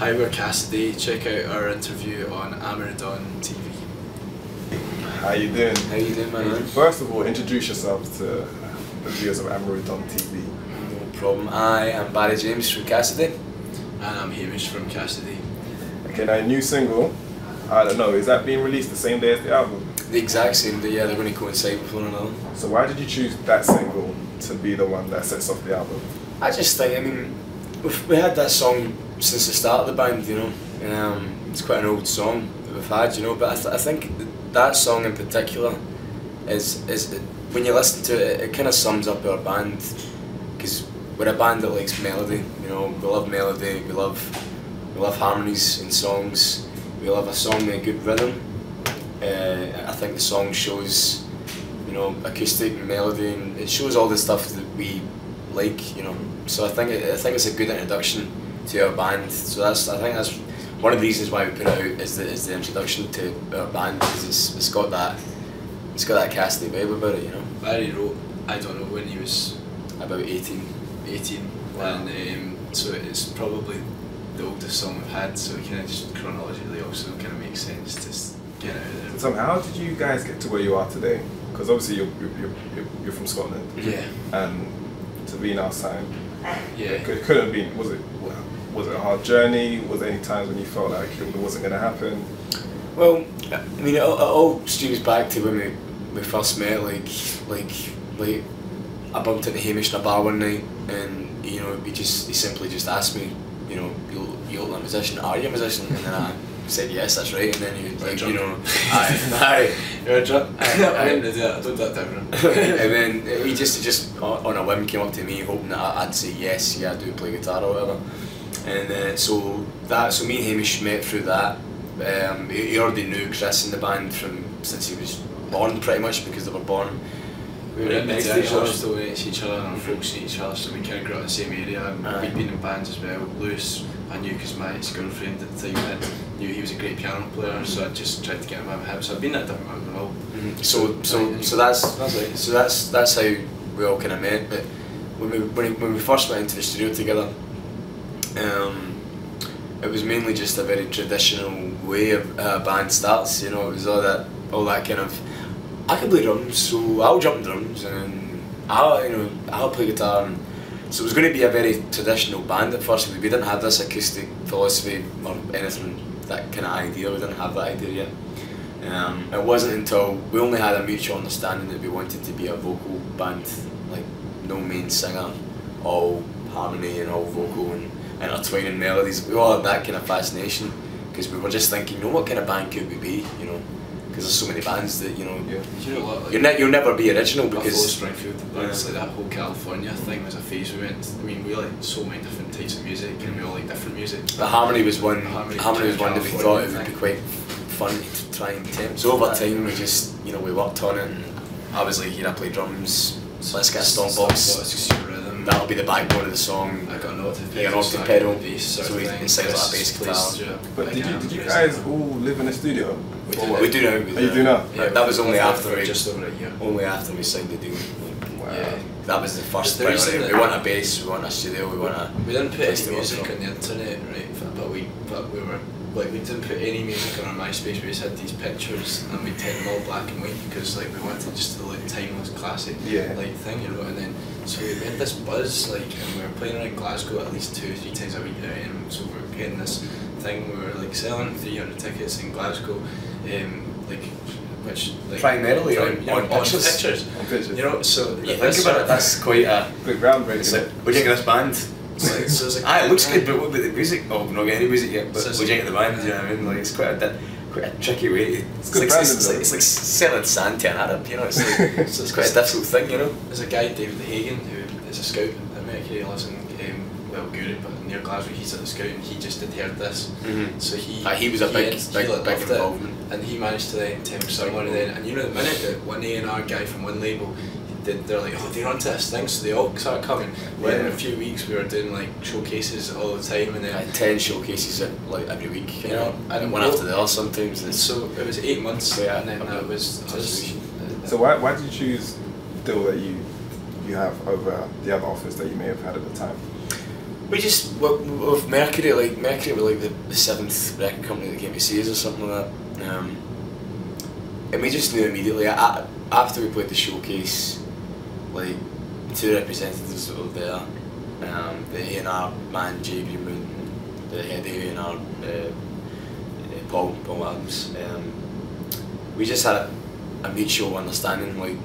Hi, we're Kassidy. Check out our interview on Amaru TV. How you doing? How you doing, man? First of all, introduce yourself to the viewers of Amaru TV. No problem. I am Barry James from Kassidy. And I'm Hamish from Kassidy. Okay, now new single, I don't know, is that being released the same day as the album? The exact same day, yeah, they're going to coincide with one another. So why did you choose that single to be the one that sets off the album? I just think, I mean, we had that song since the start of the band, you know. It's quite an old song that we've had, you know, but I think that song in particular is when you listen to it, it kind of sums up our band, because we're a band that likes melody, you know. We love melody, we love harmonies in songs, we love a song with a good rhythm. I think the song shows, you know, acoustic and melody, and it shows all the stuff that we like, you know. So I think it's a good introduction to our band. So I think that's one of the reasons why we put it out is the introduction to our band, because it's got that Kassidy vibe about it, you know. Barry wrote, I don't know, when he was about 18. Wow. And so it's probably the oldest song we've had. So it kind of just chronologically also kind of makes sense to get out of there. So how did you guys get to where you are today? Because obviously you're from Scotland. Yeah. And to be in our side. Yeah. It couldn't have been. Was it a hard journey? Was there any times when you felt like it wasn't going to happen? Well, I mean, it all streams back to when we first met. Like I bumped into Hamish in a bar one night, and you know, he simply just asked me, you know, you're a musician? Are you a musician? And then I said yes, that's right. And then he was like, you know, aye, you're a drunk. I don't do that different. And then he just on a whim came up to me, hoping that I'd say yes, yeah, I do play guitar or whatever. And so me and Hamish met through that. He already knew Chris in the band since he was born, pretty much, because they were born. We were next to each other, still next to each other, and our folks knew each other, so we kind of grew up in the same area. And we'd been in bands as well. Lewis, I knew because my ex-girlfriend at the time knew he was a great piano player, so I just tried to get him out of him. So I've been at different bands as well. So that's how we all kind of met. But when we first went into the studio together, it was mainly just a very traditional way a band starts. You know, it was all that kind of, I can play drums, so I'll jump drums, and I'll play guitar. And so it was going to be a very traditional band at first. We didn't have this acoustic philosophy or anything, that kind of idea. We didn't have that idea yet. It wasn't until we only had a mutual understanding that we wanted to be a vocal band, like no main singer, all harmony and all vocal and intertwining melodies. We all had that kind of fascination, because we were just thinking, you know, what kind of band could we be, you know? Because there's so many bands that, you know, you'll never be original, because Springfield, it's like that whole California thing was a phase we went. I mean, we like so many different types of music, and we all like different music. The harmony was one. Harmony was one that we thought it would be quite fun to try and attempt. So over time, we just, you know, we worked on it, and I was like, I play drums, so let's get a stomp box. That'll be the backbone of the song. I got an octave pedal, so it sounds like a bass guitar. But did you guys all live in a studio? We do now. You do now? Yeah, that was only after we just over a year. Only after we signed the deal. Wow. Yeah, that was the first priority. We want a bass, we want a studio, we didn't put any music on the internet, right? But we were like, we didn't put any music on our MySpace. We just had these pictures, and we painted them all black and white, because like we wanted just to like timeless classic like thing, you know. And then so we had this buzz, like, and we were playing around Glasgow at least 2 or 3 times a week, and so we were getting this thing. We were like selling 300 tickets in Glasgow, which like primarily on pictures. You know, so you think about it, that's quite a big groundbreaking. Like, what do you think of this band? It looks good, but what about the music? Oh, we're not getting any music yet, but what do you think of the band? Do you know what I mean? Like, it's quite a tricky way. It's like selling sand to an Arab, you know. It's like it's quite a difficult thing, you know. There's a guy, David Hagen, who is a scout in America. He lives in Guru, but near Glasgow. He's at the scout, and he just had heard this. So he was a big involvement, and he managed to then tell someone, and you know, the minute that one A&R guy from one label, they're like, oh, they're onto this thing, so they all started coming. Within a few weeks, we were doing like showcases all the time, and then 10 showcases like every week, you know, and one after the other sometimes. And so it was 8 months, and then that was us. So why did you choose the deal that you have over the other offers that you may have had at the time? We just with Mercury, like Mercury were like the seventh record company that came to see us or something like that, and we just knew immediately. After we played the showcase, like the two representatives that were there, the A&R man Jay Greenwood, the head A&R Paul Adams, we just had a mutual understanding. Like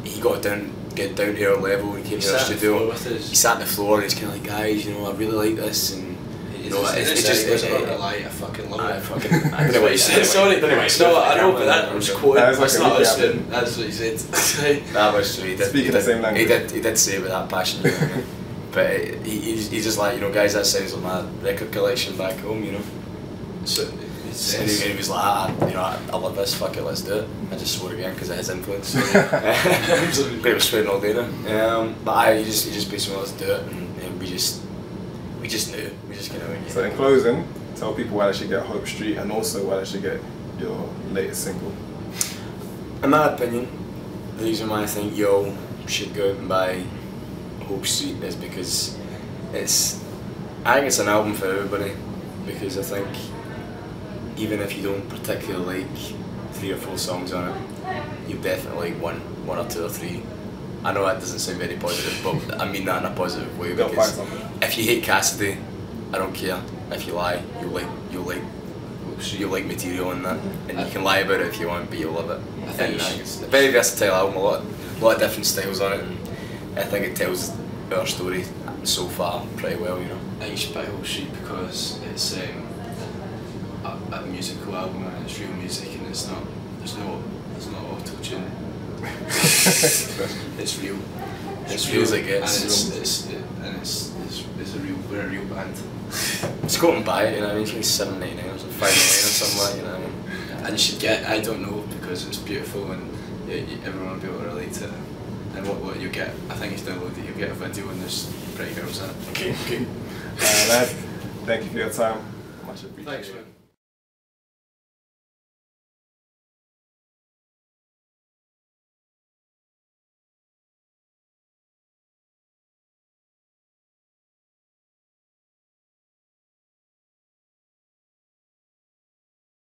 he get down to our level. He came to our studio. He sat on the floor and he's kind of like, guys, you know, I really like this, and you know, it's just about to lie. I fucking love it. I don't know what he said. Sorry, no, I know, but that was quote. That's not listening. That's what he said. That was true. Speaking the same language. He did say it with that passion. But he's just like, you know, guys, that sounds like my record collection back home, you know. So and he was like, you know, I love this, fuck it, let's do it. I just swore again because of his influence. But it was swearing all day now. But he just basically let us do it, and we just knew. We just kind of. So in closing, tell people why they should get Hope Street, and also why they should get your latest single. In my opinion, the reason why I think y'all should go out and buy Hope Street is because I think it's an album for everybody, because I think even if you don't particularly like 3 or 4 songs on it, you definitely like one or 2 or 3. I know that doesn't sound very positive, but I mean that in a positive way, because if you hate Kassidy, I don't care. If you lie, you'll like material in that, and you can lie about it if you want, but you'll love it. I think it's a very versatile album, a lot of different styles on it, and I think it tells our story so far pretty well, you know. I think you should buy Hope Street because it's a musical album, and it's real music, and there's not auto-tune. It's real. It's real as it gets. And it's a real. We're a real band. Just go out and buy it, you know what I mean? It's like $7.99 or $5.99 or something like that, you know what I mean? And you should get. I don't know, because it's beautiful, and everyone will be able to relate to it. And what you get, I think it's downloaded. You get a video, and there's pretty girls in it. Okay. Lads, thank you for your time. Much appreciated. Thanks, man.